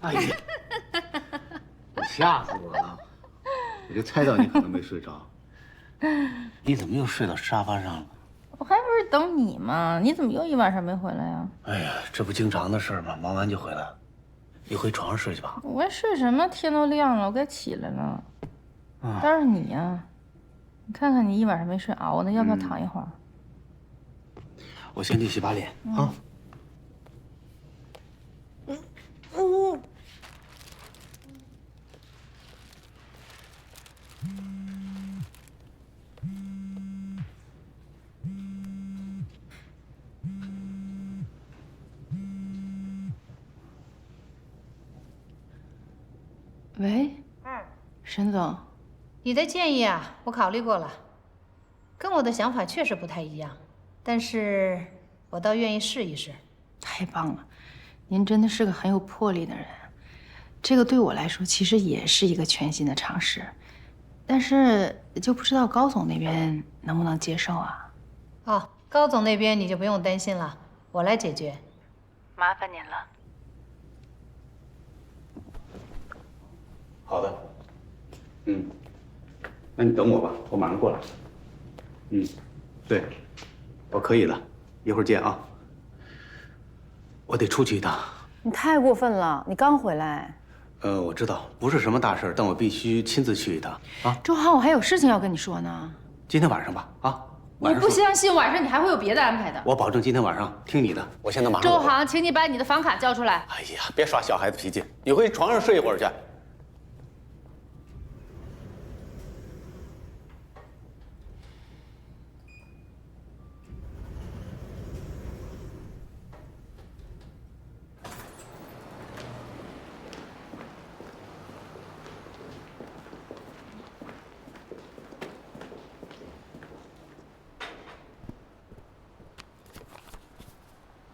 哎呀，吓死我了！我就猜到你可能没睡着。你怎么又睡到沙发上了？我还不是等你吗？你怎么又一晚上没回来呀？哎呀，这不经常的事吗？忙完就回来了。你回床上睡去吧。我睡什么？天都亮了，我该起来了。倒是你呀，你看看你一晚上没睡熬的，要不要躺一会儿？我先去洗把脸啊。喂，沈总，你的建议啊，我考虑过了，跟我的想法确实不太一样，但是我倒愿意试一试。太棒了，您真的是个很有魄力的人。这个对我来说其实也是一个全新的尝试，但是就不知道高总那边能不能接受啊？哦，高总那边你就不用担心了，我来解决。麻烦您了。好的。那你等我吧，我马上过来。对，我可以了，一会儿见啊。我得出去一趟。你太过分了！你刚回来。我知道不是什么大事，但我必须亲自去一趟啊。周航，我还有事情要跟你说呢。今天晚上吧，啊。我不相信晚上你还会有别的安排的。我保证今天晚上听你的。我现在马上。周航，请你把你的房卡交出来。哎呀，别耍小孩子脾气，你回床上睡一会儿去。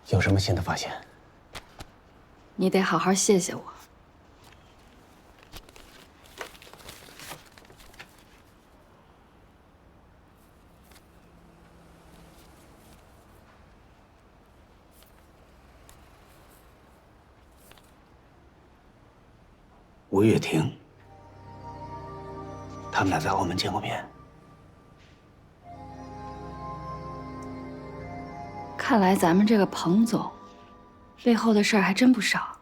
有什么新的发现？你得好好谢谢我。吴月婷，他们俩在澳门见过面。看来咱们这个彭总背后的事儿还真不少。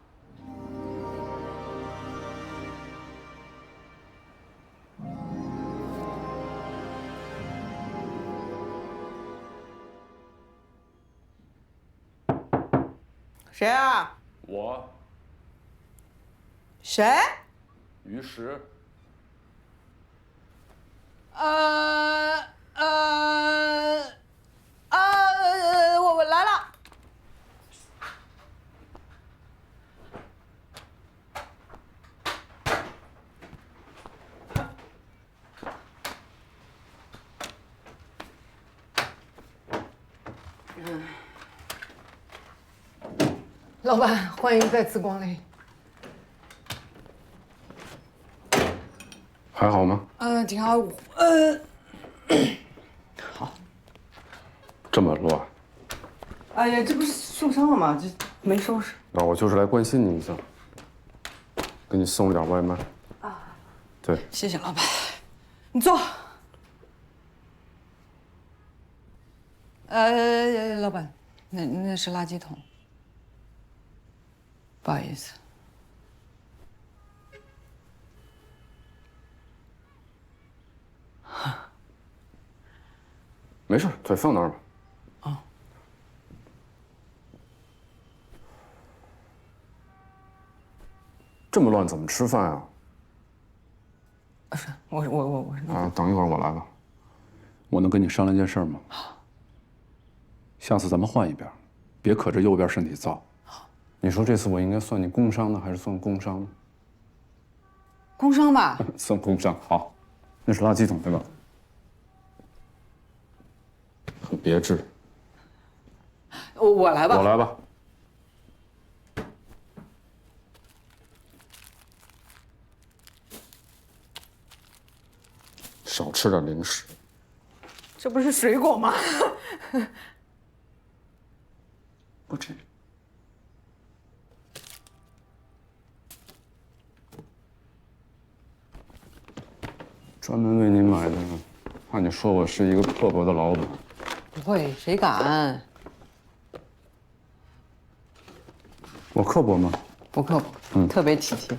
谁啊？我谁？于石。我来了。老板，欢迎再次光临。还好吗？挺好。好。这么乱。哎呀，这不是受伤了吗？这没收拾。那我就是来关心你一下，给你送了点外卖。啊。对。谢谢老板。你坐。老板，那是垃圾桶。不好意思。没事，再放那儿吧。啊。这么乱怎么吃饭啊？是我啊，等一会儿我来吧。我能跟你商量件事吗？下次咱们换一边，别可着右边身体造。你说这次我应该算你工伤呢，还是算工伤呢？工伤吧。算工伤。好，那是垃圾桶对吧？很别致。我来吧。我来吧。少吃点零食。这不是水果吗？不吃。专门为您买的，怕你说我是一个刻薄的老板。不会，谁敢？我刻薄吗？不刻薄，特别体贴。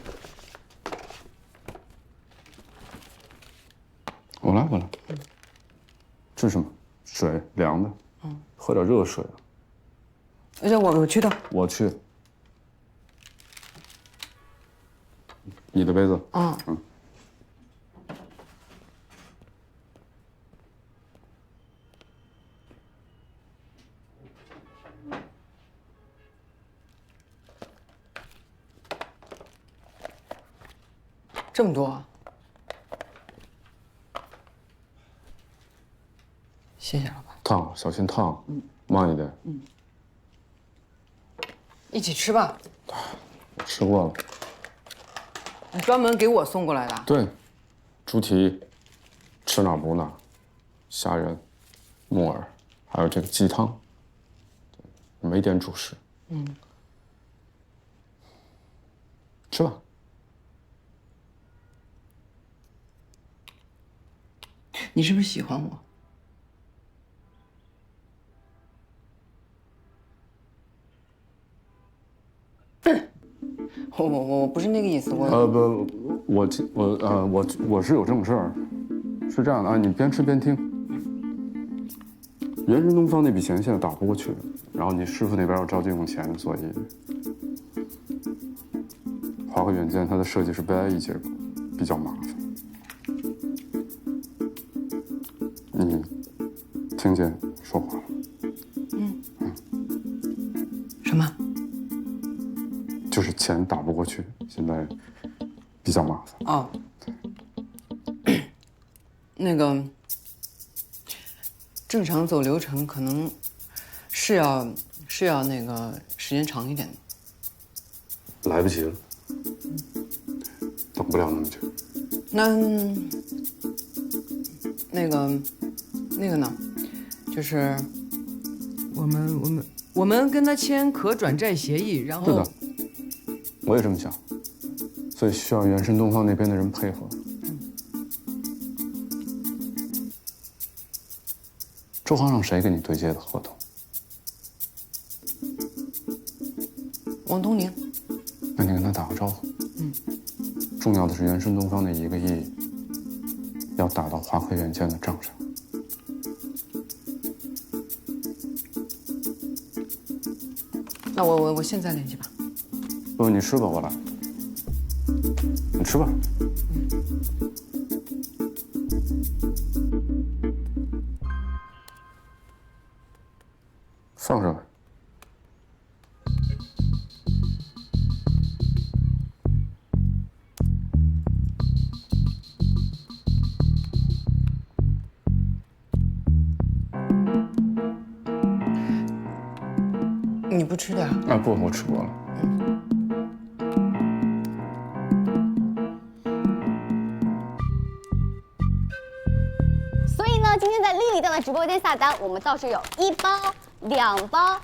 我来。这是什么？水，凉的。喝点热水。而且我去的。我去。你的杯子。这么多，谢谢老板。烫，小心烫。慢一点。一起吃吧。我吃过了。你专门给我送过来的？对，猪蹄，吃哪补哪，虾仁、木耳，还有这个鸡汤。没点主食。吃吧。你是不是喜欢我？我不是那个意思，不，我是有正事儿，是这样的啊，你边吃边听。原神东方那笔钱现在打不过去，然后你师傅那边要着急用钱，所以华汇远见它的设计是 BIE 结构，比较麻烦。你听见说话了？什么？就是钱打不过去，现在比较麻烦。哦，那个正常走流程可能是要那个时间长一点的。来不及了，等不了那么久。那个呢，就是我们跟他签可转债协议，然后对的，我也这么想，所以需要原神东方那边的人配合。周航让谁给你对接的合同？王东宁。那你跟他打个招呼。重要的是原神东方那1个亿要打到华汇远见的账上。那我现在联系吧。不，你吃吧，我来。你吃吧。放上来。你不吃的呀？啊，不，我吃过了。所以呢，今天在丽丽酱的直播间下单，我们倒是有1包、2包、3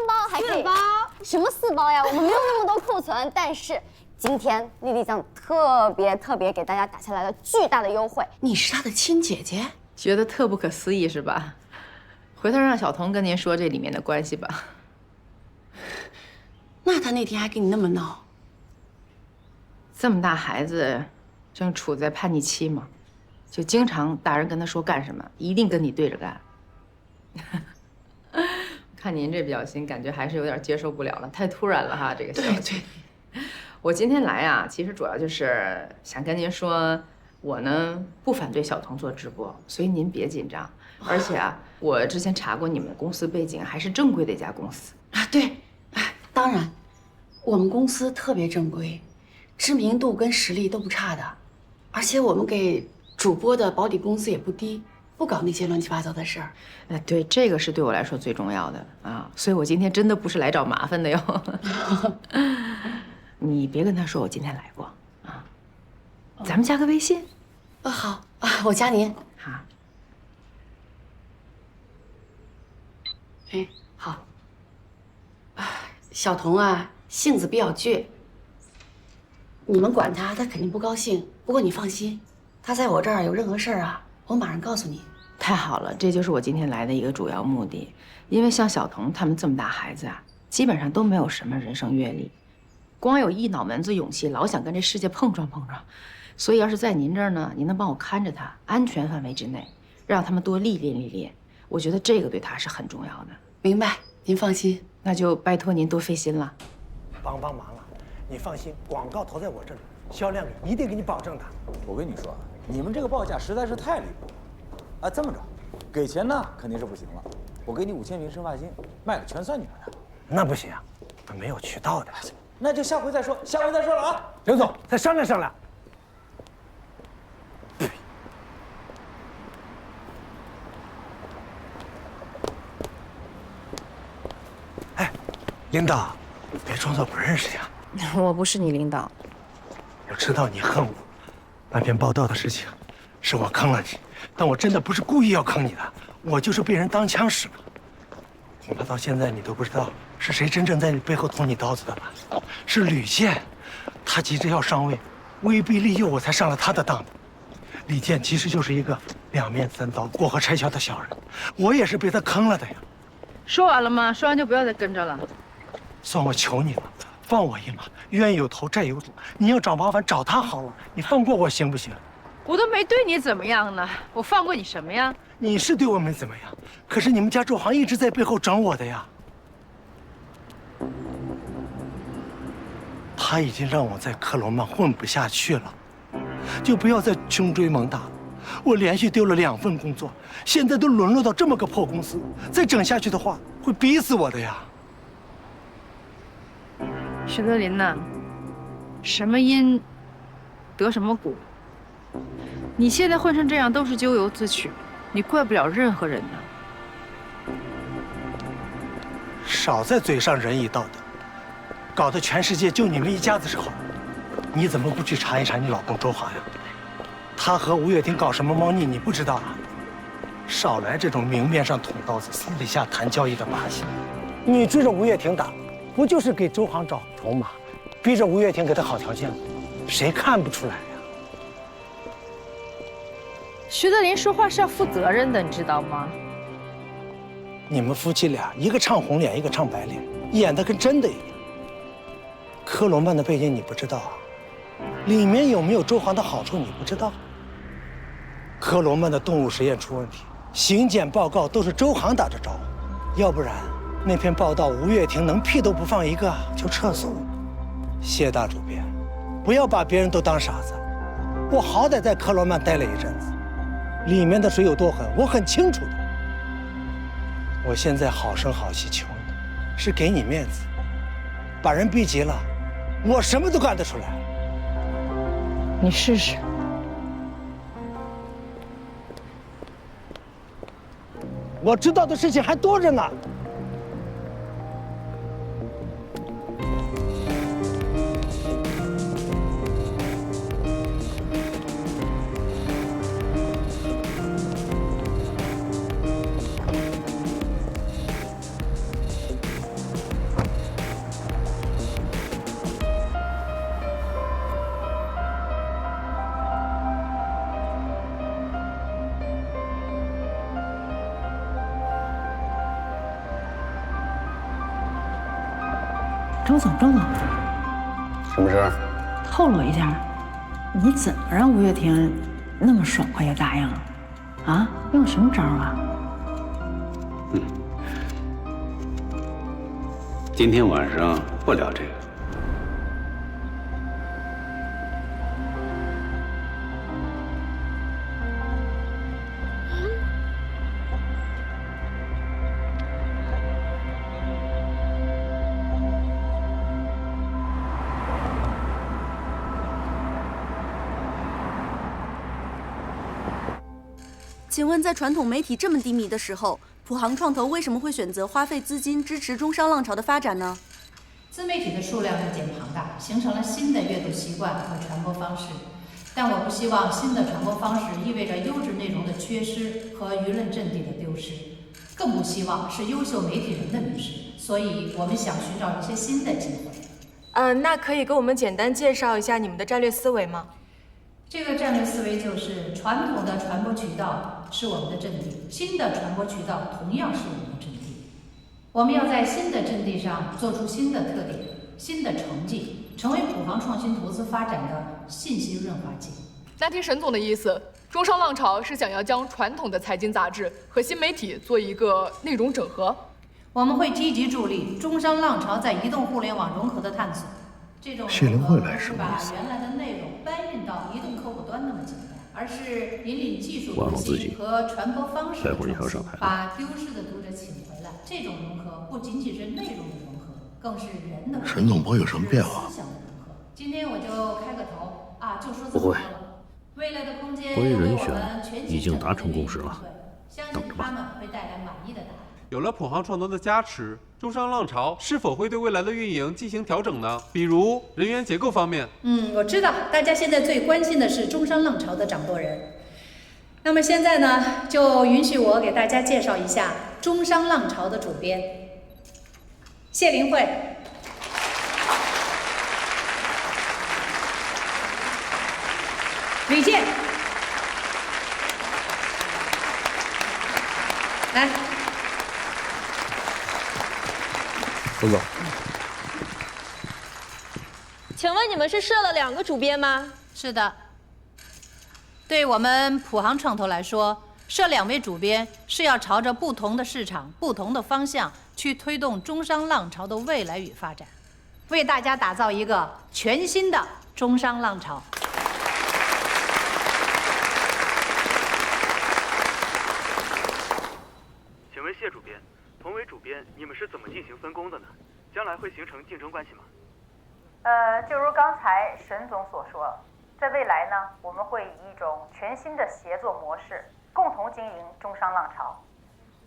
包，还可以4包？什么4包呀？我们没有那么多库存，但是今天丽丽酱特别给大家打下来了巨大的优惠。你是她的亲姐姐，觉得特不可思议是吧？回头让小童跟您说这里面的关系吧。那他那天还跟你那么闹，这么大孩子，正处在叛逆期嘛，就经常大人跟他说干什么，一定跟你对着干。看您这表情，感觉还是有点接受不了了，太突然了哈，这个消息。对，我今天来啊，其实主要就是想跟您说，我呢不反对小童做直播，所以您别紧张。而且啊，我之前查过你们公司背景，还是正规的一家公司啊。对，哎，当然，我们公司特别正规，知名度跟实力都不差的，而且我们给主播的保底工资也不低，不搞那些乱七八糟的事儿。对，这个是对我来说最重要的啊，所以我今天真的不是来找麻烦的哟。你别跟他说我今天来过啊，咱们加个微信。好啊，我加您。好。哎，好。小童啊，性子比较倔，你们管他，他肯定不高兴。不过你放心，他在我这儿有任何事儿啊，我马上告诉你。太好了，这就是我今天来的一个主要目的。因为像小童他们这么大孩子啊，基本上都没有什么人生阅历，光有一脑门子勇气，老想跟这世界碰撞碰撞。所以要是在您这儿呢，您能帮我看着他，安全范围之内，让他们多历练历练，我觉得这个对他是很重要的。明白，您放心。那就拜托您多费心了。帮忙了，你放心，广告投在我这里，销量一定给你保证的。我跟你说，你们这个报价实在是太离谱了。啊，这么着，给钱呢肯定是不行了，我给你5000瓶生发精，卖了全算你的。那不行，没有渠道的。那就下回再说，下回再说了啊。刘总，再商量商量。哎，领导，别装作不认识呀。我不是你领导。我知道你恨我，那篇报道的事情，是我坑了你，但我真的不是故意要坑你的，我就是被人当枪使了。恐怕到现在你都不知道是谁真正在你背后捅你刀子的吧？是吕健，他急着要上位，威逼利诱我才上了他的当的。李健其实就是一个两面三刀、过河拆桥的小人，我也是被他坑了的呀。说完了吗？说完就不要再跟着了。算我求你了，放我一马，冤有头债有主。你要找麻烦找他好了，你放过我行不行？我都没对你怎么样呢，我放过你什么呀？你是对我没怎么样，可是你们家周航一直在背后整我的呀。他已经让我在科罗曼混不下去了，就不要再穷追猛打了。我连续丢了2份工作，现在都沦落到这么个破公司，再整下去的话，会逼死我的呀。徐德林呐，什么因得什么果。你现在混成这样都是咎由自取，你怪不了任何人的。少在嘴上仁义道德，搞得全世界就你们一家子是好人。你怎么不去查一查你老公周航呀？他和吴月婷搞什么猫腻，你不知道啊？少来这种明面上捅刀子，私底下谈交易的把戏。你追着吴月婷打，不就是给周航找筹码，逼着吴月婷给他好条件吗？谁看不出来呀？徐德林说话是要负责任的，你知道吗？你们夫妻俩，一个唱红脸，一个唱白脸，演得跟真的一样。科罗曼的背景你不知道啊？里面有没有周航的好处你不知道？科罗曼的动物实验出问题，刑检报告都是周航打着招呼，要不然那篇报道吴月婷能屁都不放一个就撤诉了。谢大主编，不要把别人都当傻子。我好歹在科罗曼待了一阵子，里面的水有多狠，我很清楚的。我现在好声好气求你，是给你面子，把人逼急了，我什么都干得出来。你试试。我知道的事情还多着呢。周总，周总，什么事？透露一下，你怎么让吴月婷那么爽快就答应了？啊，用什么招啊？今天晚上不聊这个。请问，在传统媒体这么低迷的时候，普航创投为什么会选择花费资金支持中商浪潮的发展呢？自媒体的数量日渐庞大，形成了新的阅读习惯和传播方式。但我不希望新的传播方式意味着优质内容的缺失和舆论阵地的丢失，更不希望是优秀媒体人的流失。所以，我们想寻找一些新的机会。那可以给我们简单介绍一下你们的战略思维吗？这个战略思维就是传统的传播渠道是我们的阵地，新的传播渠道同样是我们的阵地。我们要在新的阵地上做出新的特点、新的成绩，成为普航创新投资发展的信息润滑剂。那听沈总的意思，中商浪潮是想要将传统的财经杂志和新媒体做一个内容整合。我们会积极助力中商浪潮在移动互联网融合的探索。这种谢灵慧来是把原来的内容搬运到移动客户端那么简单，而是引领技术革新和传播方式的创新，把丢失的读者请回来。这种融合不仅仅是内容的融合，更是人的融合。沈总播有什么变化？思想的融合。今天我就开个头啊，就说不会，未来的空间关于人选已经达成共识了，等着吧。他们会带来满意的答案。有了普航创投的加持，中商浪潮是否会对未来的运营进行调整呢？比如人员结构方面。我知道大家现在最关心的是中商浪潮的掌舵人。那么现在呢，就允许我给大家介绍一下中商浪潮的主编谢灵慧、吕健，来。冯总，请问你们是设了2个主编吗？是的。对我们普航创投来说，设2位主编是要朝着不同的市场、不同的方向去推动中商浪潮的未来与发展，为大家打造一个全新的中商浪潮。请问谢主编，同为主编，你们是怎么进行分工的呢？将来会形成竞争关系吗？就如刚才沈总所说，在未来呢，我们会以一种全新的协作模式，共同经营中商浪潮。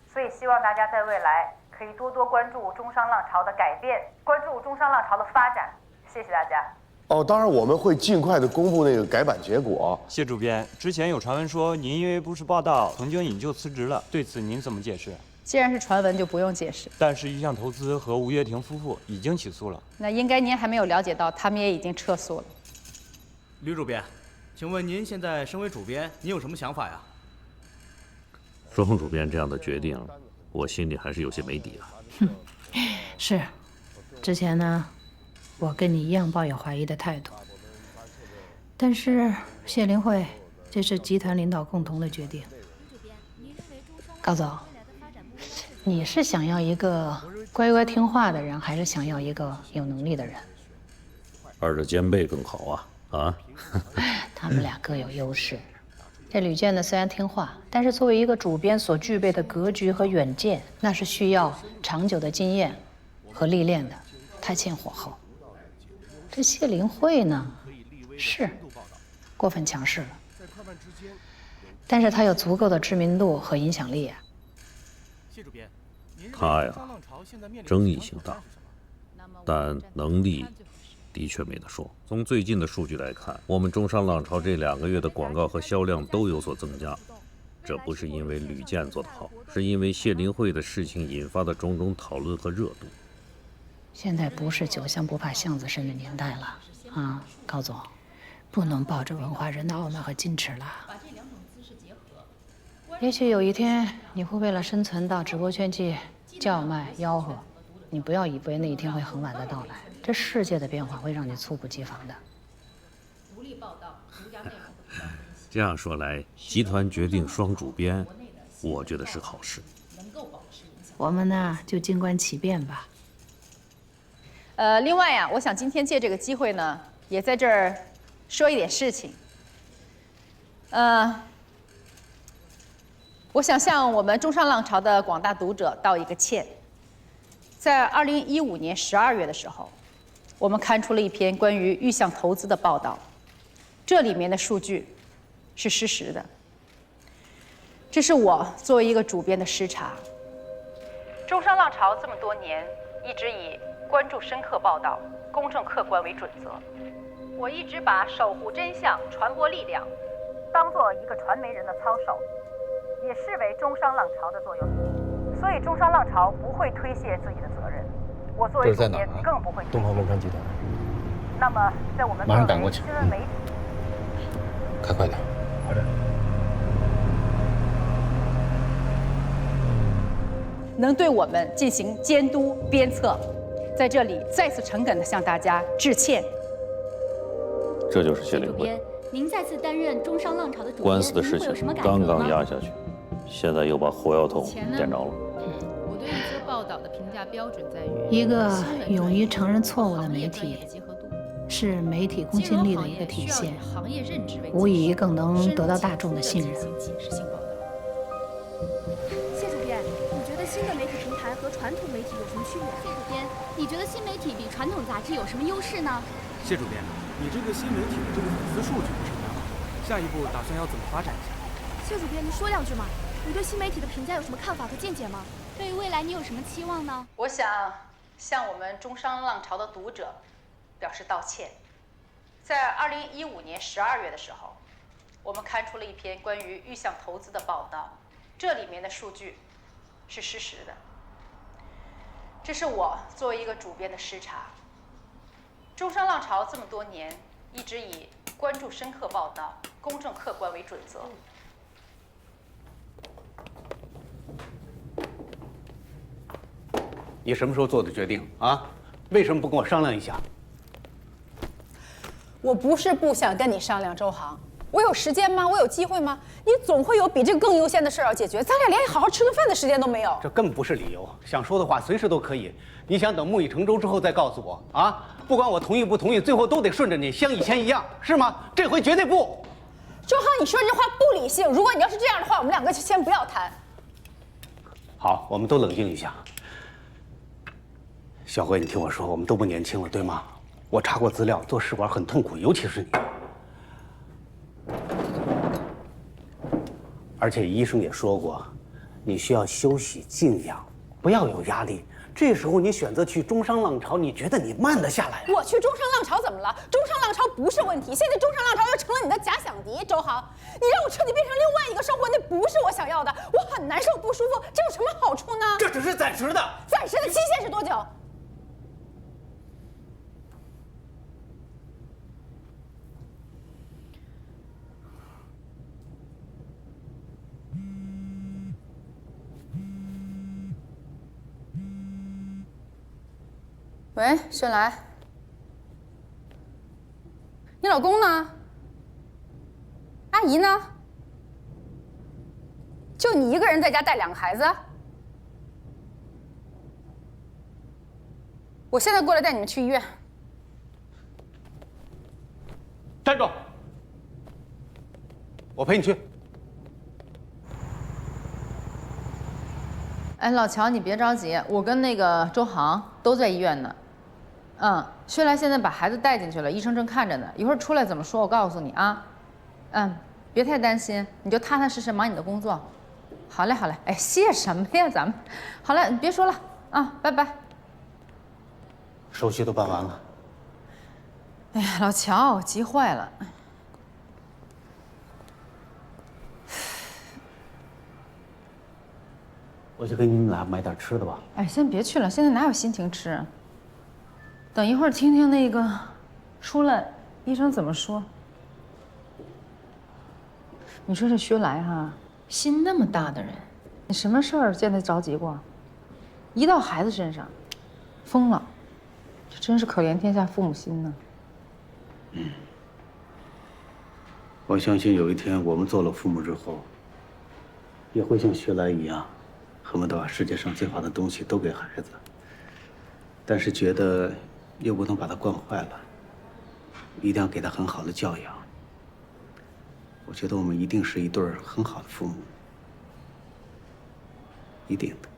所以希望大家在未来可以多多关注中商浪潮的改变，关注中商浪潮的发展。谢谢大家。哦，当然我们会尽快的公布那个改版结果。谢主编，之前有传闻说您因为不实报道，曾经引咎辞职了，对此您怎么解释？既然是传闻，就不用解释。但是意向投资和吴跃婷夫妇已经起诉了。那应该您还没有了解到，他们也已经撤诉了。吕主编，请问您现在身为主编，您有什么想法呀？双主编这样的决定，我心里还是有些没底了。是，之前呢，我跟你一样抱有怀疑的态度。但是谢灵慧，这是集团领导共同的决定。高总，你是想要一个乖乖听话的人，还是想要一个有能力的人？二者兼备更好啊！他们俩各有优势。这吕健呢，虽然听话，但是作为一个主编所具备的格局和远见，那是需要长久的经验和历练的，太欠火候。这谢灵慧呢，是过分强势了，但是他有足够的知名度和影响力啊。他呀，争议性大，但能力的确没得说。从最近的数据来看，我们中商浪潮这2个月的广告和销量都有所增加。这不是因为吕健做得好，是因为谢灵慧的事情引发的种种讨论和热度。现在不是酒香不怕巷子深的年代了啊，高总，不能抱着文化人的傲慢和矜持了。也许有一天你会为了生存到直播圈去叫卖吆喝，你不要以为那一天会很晚的到来。这世界的变化会让你猝不及防的。独立报道，独家内容。这样说来，集团决定双主编，我觉得是好事。我们呢，就静观其变吧。另外呀，我想今天借这个机会呢，也在这儿说一点事情。我想向我们中商浪潮的广大读者道一个歉。在2015年12月的时候，我们刊出了一篇关于预向投资的报道，这里面的数据是失实的。这是我作为一个主编的失察。中商浪潮这么多年一直以关注深刻报道、公正客观为准则，我一直把守护真相、传播力量当做一个传媒人的操守，也视为中商浪潮的座右铭。所以中商浪潮不会推卸自己的责任，我作为主编更不会。东方文传集团。那么在我们马上赶过去。新闻媒体，开快点。好的。能对我们进行监督鞭策，在这里再次诚恳地向大家致歉。这就是谢领会。您再次担任中商浪潮的主编，官司的事情刚刚压下去，现在又把火药桶点着了。我对一则报道的评价标准在于，一个勇于承认错误的媒体，是媒体公信力的一个体现，无疑更能得到大众的信任。谢主编，你觉得新的媒体平台和传统媒体有什么区别？谢主编，你觉得新媒体比传统杂志有什么优势呢？谢主编，你这个新媒体的这个粉丝数据不是很好，下一步打算要怎么发展一下？谢主编，您说两句嘛？你对新媒体的评价有什么看法和见解吗？对于未来你有什么期望呢？我想向我们中商浪潮的读者表示道歉。在2015年12月的时候，我们刊出了一篇关于预向投资的报道，这里面的数据是事实的。这是我作为一个主编的失察。中商浪潮这么多年一直以关注深刻报道、公正客观为准则。你什么时候做的决定啊？为什么不跟我商量一下？我不是不想跟你商量，周航，我有时间吗？我有机会吗？你总会有比这个更优先的事要解决，咱俩连好好吃顿饭的时间都没有。这根本不是理由，想说的话随时都可以。你想等木已成舟之后再告诉我啊？不管我同意不同意，最后都得顺着你，像以前一样，是吗？这回绝对不。周航，你说这话不理性。如果你要是这样的话，我们两个就先不要谈。好，我们都冷静一下。小辉，你听我说，我们都不年轻了，对吗？我查过资料，做试管很痛苦，尤其是你。而且医生也说过，你需要休息静养，不要有压力。这时候你选择去中商浪潮，你觉得你慢得下来？我去中商浪潮怎么了？中商浪潮不是问题，现在中商浪潮又成了你的假想敌。周航，你让我彻底变成另外一个生活，那不是我想要的，我很难受不舒服，这有什么好处呢？这只是暂时的。暂时的期限是多久？喂，轩来，你老公呢？阿姨呢？就你一个人在家带两个孩子？我现在过来带你们去医院。站住！我陪你去。哎，老乔，你别着急，我跟那个周航都在医院呢。薛来现在把孩子带进去了，医生正看着呢，一会儿出来怎么说，我告诉你啊。别太担心，你就踏踏实实忙你的工作。好嘞，好嘞。哎，谢什么呀，咱们。好了，你别说了啊，拜拜。手续都办完了。哎呀，老乔，我急坏了。我去给你们俩买点吃的吧。哎，先别去了，现在哪有心情吃？等一会儿听听那个，出来医生怎么说。你说这薛来哈，心那么大的人，你什么事儿见他着急过？一到孩子身上，疯了。这真是可怜天下父母心呢。我相信有一天我们做了父母之后，也会像薛来一样，恨不得把世界上最好的东西都给孩子，但是觉得又不能把他惯坏了，一定要给他很好的教养。我觉得我们一定是一对很好的父母，一定的。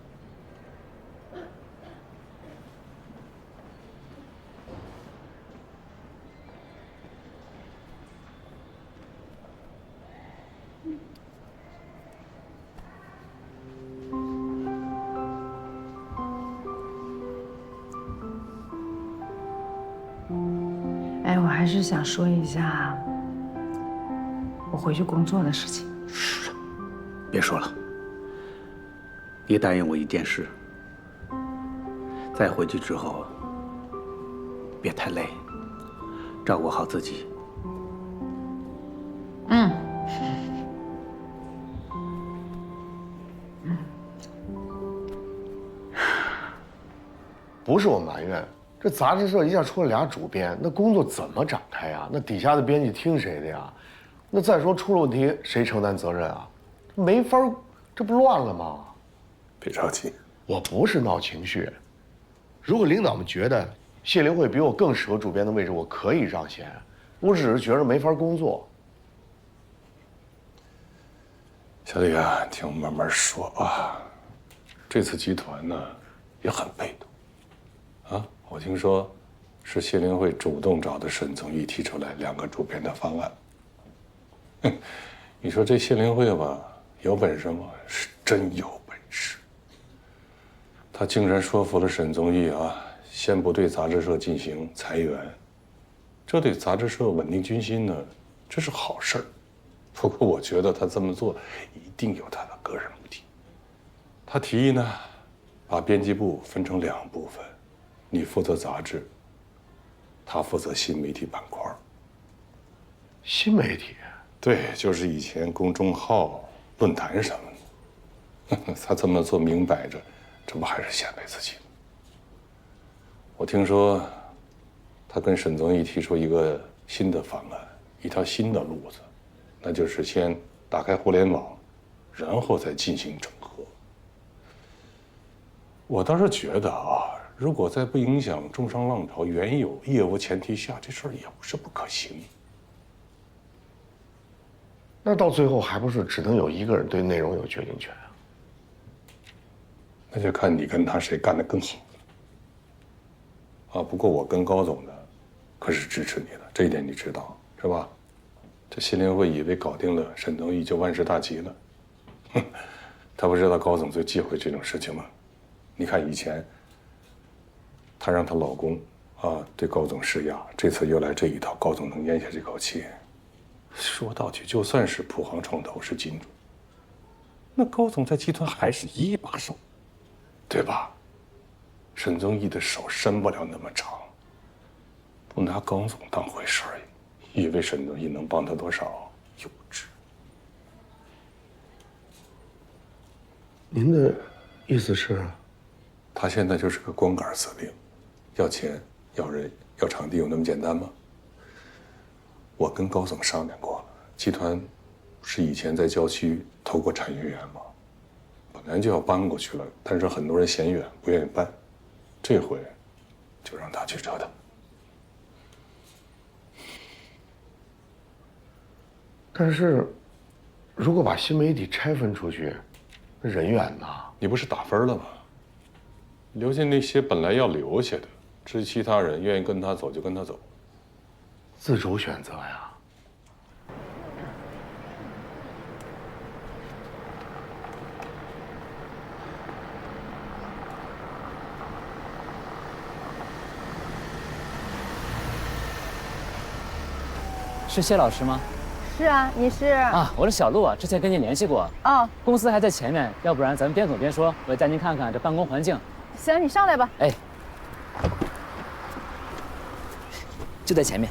哎，我还是想说一下我回去工作的事情。别说了，你答应我一件事，再回去之后别太累，照顾好自己。嗯。不是我埋怨，这杂志社一下出了俩主编，那工作怎么展开呀？那底下的编辑听谁的呀？那再说出了问题，谁承担责任啊？没法，这不乱了吗？别着急，我不是闹情绪。如果领导们觉得谢灵慧比我更适合主编的位置，我可以让贤。我只是觉得没法工作。小李啊，听我慢慢说啊。这次集团呢也很被动。啊，我听说是谢灵慧主动找的沈总义提出来2个主编的方案。哼，你说这谢灵慧吧，有本事吗？是真有本事。他竟然说服了沈总义啊，先不对杂志社进行裁员，这对杂志社稳定军心呢，这是好事儿。不过我觉得他这么做一定有他的个人目的。他提议呢，把编辑部分成2部分。你负责杂志，他负责新媒体板块。新媒体？对，就是以前公众号、论坛什么的。他这么做明摆着，这不还是显摆自己吗？我听说，他跟沈总义提出一个新的方案，一条新的路子，那就是先打开互联网，然后再进行整合。我倒是觉得啊。如果在不影响中商浪潮原有业务前提下，这事儿也不是不可行。那到最后还不是只能有一个人对内容有决定权啊？那就看你跟他谁干得更好啊！不过我跟高总呢，可是支持你的，这一点你知道是吧？这谢灵慧以为搞定了沈总义就万事大吉了，哼，他不知道高总最忌讳这种事情吗？你看以前。她让她老公啊对高总施压，这次又来这一套，高总能咽下这口气。说到底，就算是普航创投是金主，那高总在集团还是一把手，对吧？沈宗义的手伸不了那么长，不拿高总当回事儿，以为沈宗义能帮他多少？幼稚。您的意思是，他现在就是个光杆司令。要钱、要人、要场地，有那么简单吗？我跟高总商量过了，集团不是以前在郊区投过产业园吗？本来就要搬过去了，但是很多人嫌远，不愿意搬。这回就让他去折腾。但是，如果把新媒体拆分出去，那人员呢？你不是打分了吗？留下那些本来要留下的。至于其他人愿意跟他走就跟他走，自主选择呀。是谢老师吗？是啊，你是啊，我是小陆啊，之前跟您联系过。哦，公司还在前面，要不然咱们边走边说，我带您看看这办公环境。行，你上来吧。哎。就在前面。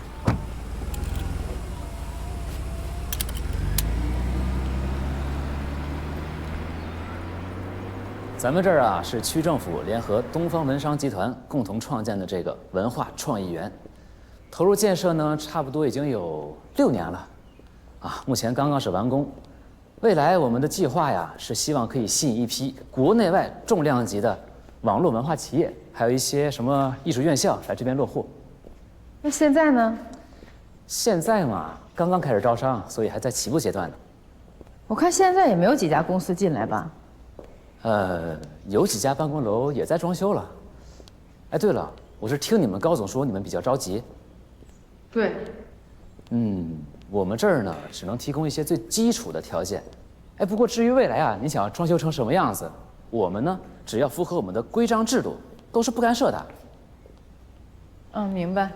咱们这儿啊是区政府联合东方文商集团共同创建的这个文化创意园，投入建设呢差不多已经有6年了，啊，目前刚刚是完工。未来我们的计划呀是希望可以吸引一批国内外重量级的网络文化企业，还有一些什么艺术院校来这边落户。那现在呢？现在嘛，刚刚开始招商，所以还在起步阶段呢。我看现在也没有几家公司进来吧？有几家办公楼也在装修了。哎，对了，我是听你们高总说你们比较着急。对。我们这儿呢只能提供一些最基础的条件。哎，不过至于未来啊，你想要装修成什么样子，我们呢只要符合我们的规章制度，都是不干涉的。明白。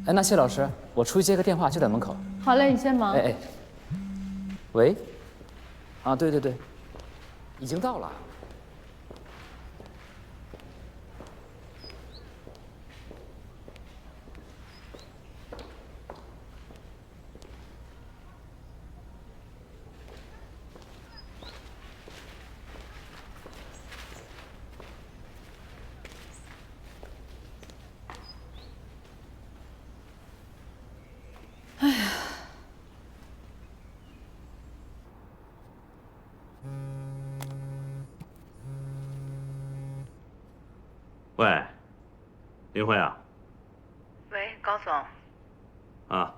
哎，那谢老师，我出去接个电话，就在门口。好嘞，你先忙。哎，喂，啊，对，已经到了。喂，林慧啊。喂，高总。啊，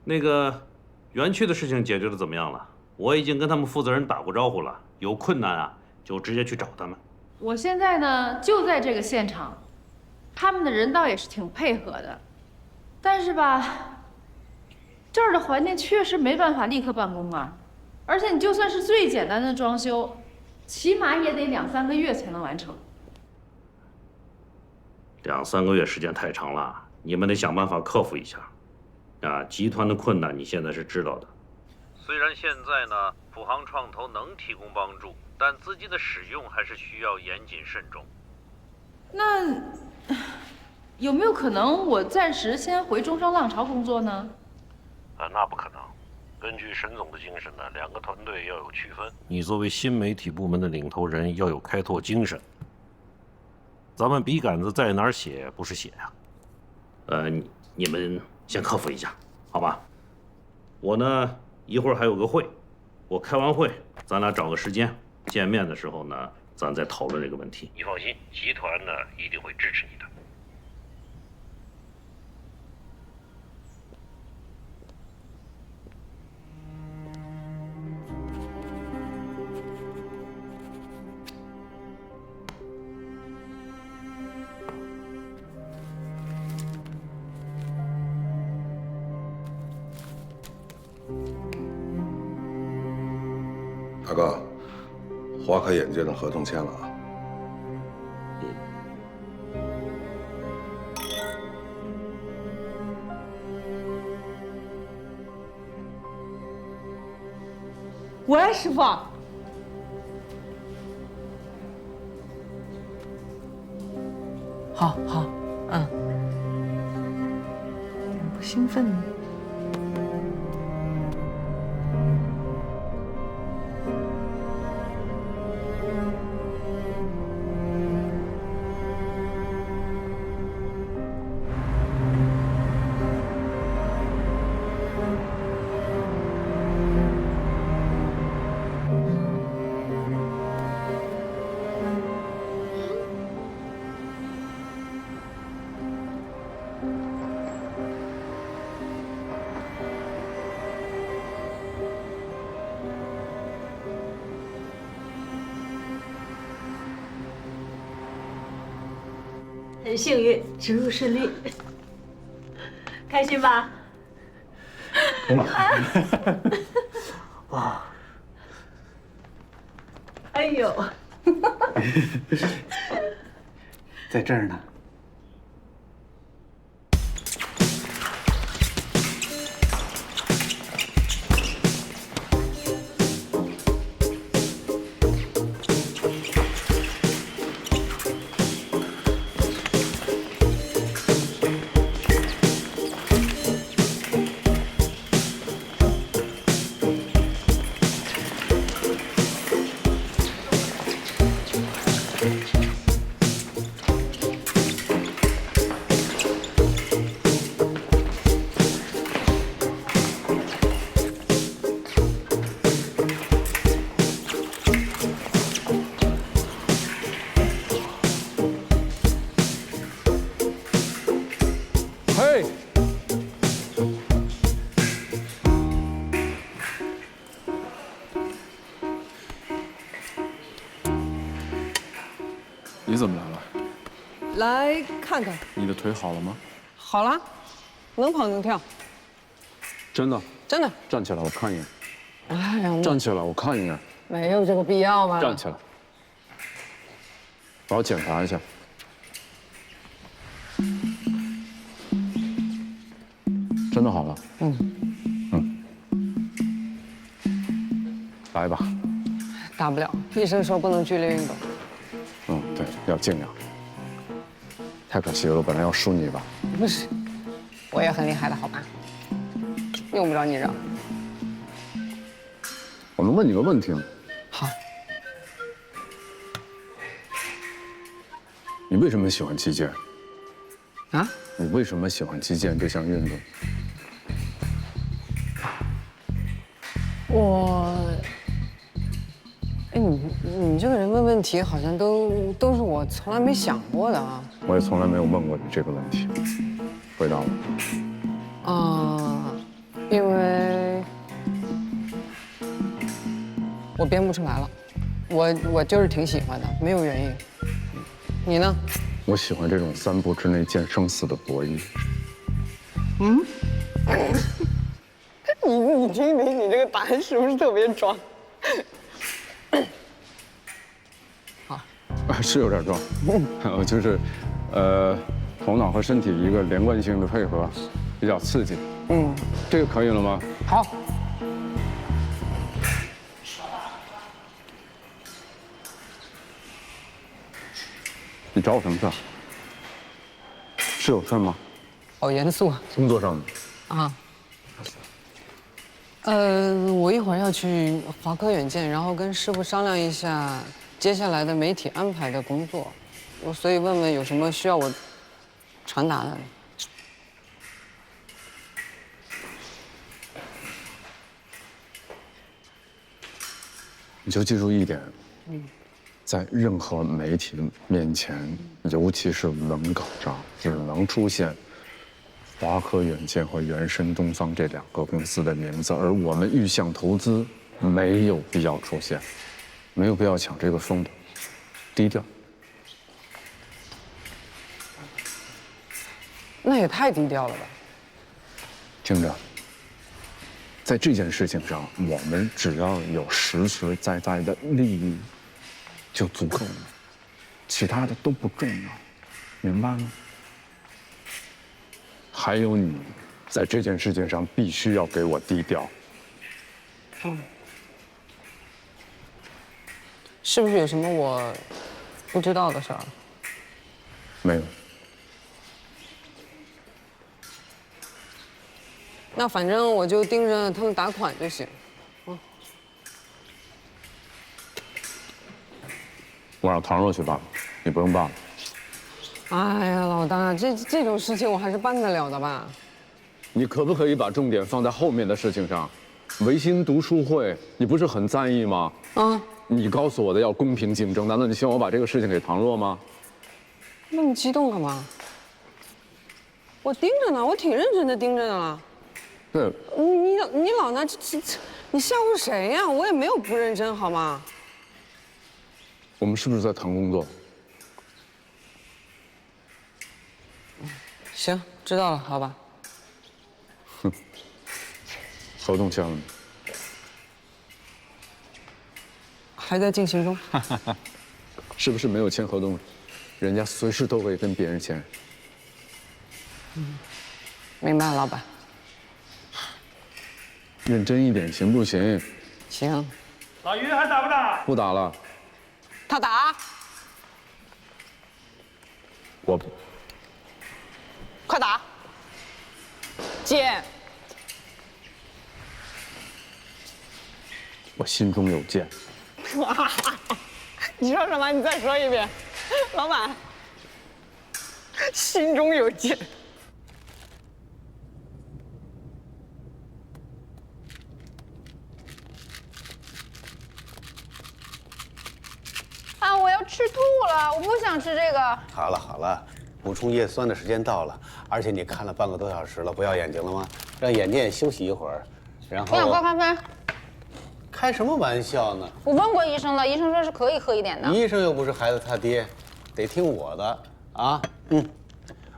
那个园区的事情解决的怎么样了？我已经跟他们负责人打过招呼了，有困难啊就直接去找他们。我现在呢就在这个现场，他们的人倒也是挺配合的，但是吧，这儿的环境确实没办法立刻办公啊，而且你就算是最简单的装修，起码也得2、3个月才能完成。2、3个月时间太长了，你们得想办法克服一下。啊，集团的困难你现在是知道的。虽然现在呢，普航创投能提供帮助，但资金的使用还是需要严谨慎重。那有没有可能我暂时先回中商浪潮工作呢？那不可能。根据沈总的精神呢，2个团队要有区分。你作为新媒体部门的领头人，要有开拓精神。咱们笔杆子在哪儿写，不是写呀。你们先克服一下，好吧？我呢，一会儿还有个会，我开完会，咱俩找个时间见面的时候呢，咱再讨论这个问题。你放心，集团呢一定会支持你的。大哥，华科眼镜的合同签了啊。喂，师傅。好，不兴奋呢。很幸运，植入顺利，开心吧？哇！哎呦，在这儿呢。嘿，你怎么来了？来看看。你的腿好了吗？好了，能跑能跳。真的？真的。站起来，我看一眼。哎呀，站起来，我看一眼。没有这个必要吧？站起来，帮我检查一下。真的好了。来吧。大不了，医生说不能剧烈运动。对，要尽量。太可惜了，我本来要输你一把。不是，我也很厉害的，好吧？用不着你让。我能问你个问题吗？好。你为什么喜欢击剑？啊？你为什么喜欢击剑这项运动？哎，你这个人问问题好像都是我从来没想过的啊。我也从来没有问过你这个问题，回答啊，我。因为我编不出来了，我就是挺喜欢的，没有原因。你呢？我喜欢这种3步之内见生死的博弈。嗯？你听听，你这个答案是不是特别装？好，是有点装，就是，头脑和身体一个连贯性的配合，比较刺激。嗯，这个可以了吗？好。你找我什么事？是有事吗？好严肃啊！工作上的。啊。我一会儿要去华科远见，然后跟师傅商量一下接下来的媒体安排的工作，所以问问有什么需要我传达的。你就记住一点，在任何媒体面前，尤其是文稿上，只能出现华科远见和元神东方这2个公司的名字，而我们玉象投资没有必要出现，没有必要抢这个风头，低调。那也太低调了吧？听着，在这件事情上，我们只要有实实在在的利益就足够了，其他的都不重要，明白吗？还有你，在这件事情上必须要给我低调。是不是有什么我不知道的事儿？没有。那反正我就盯着他们打款就行。我让唐若去办，你不用办了。哎呀，老大，这种事情我还是办得了的吧？你可不可以把重点放在后面的事情上？维新读书会，你不是很在意吗？啊！你告诉我的要公平竞争，难道你希望我把这个事情给唐若吗？那么激动干嘛？我盯着呢，我挺认真的盯着呢。对。你老拿你吓唬谁呀？我也没有不认真，好吗？我们是不是在谈工作？行，知道了，好吧。哼，合同签了吗？还在进行中。是不是没有签合同，人家随时都可以跟别人签？明白了，老板。认真一点行不行？行。老于还打不打？不打了。他打。我不。快打！剑。我心中有剑。你说什么？你再说一遍。老板，心中有剑。啊！我要吃吐了，我不想吃这个。好了好了，补充叶酸的时间到了，而且你看了半个多小时了，不要眼睛了吗？让眼睛也休息一会儿，然后。我想喝咖啡。开什么玩笑呢？我问过医生了，医生说是可以喝一点的。医生又不是孩子他爹，得听我的啊。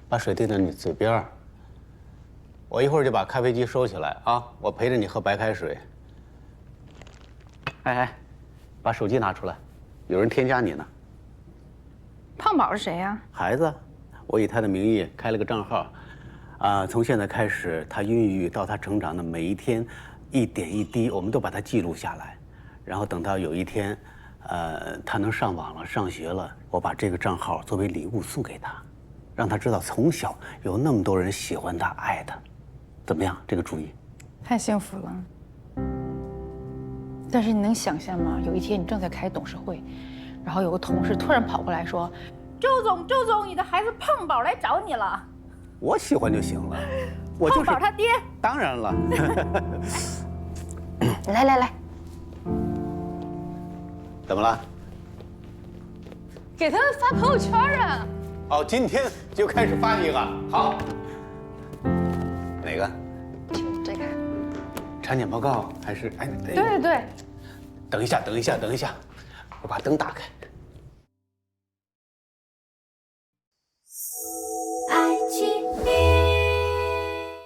把水递到你嘴边儿。我一会儿就把咖啡机收起来啊，我陪着你喝白开水。哎，把手机拿出来，有人添加你呢。胖宝是谁呀？孩子，我以他的名义开了个账号，从现在开始，他孕育到他成长的每一天，一点一滴，我们都把它记录下来，然后等到有一天，他能上网了、上学了，我把这个账号作为礼物送给他，让他知道从小有那么多人喜欢他、爱他，怎么样？这个主意？太幸福了。但是你能想象吗？有一天你正在开董事会，然后有个同事突然跑过来说：“周总，你的孩子胖宝来找你了。”我喜欢就行了，我就是胖宝他爹。当然了。来，怎么了？给他们发朋友圈啊！哦，今天就开始发一个，好。哪个？就这个。产检报告还是？哎，对对对。等一下，我把灯打开。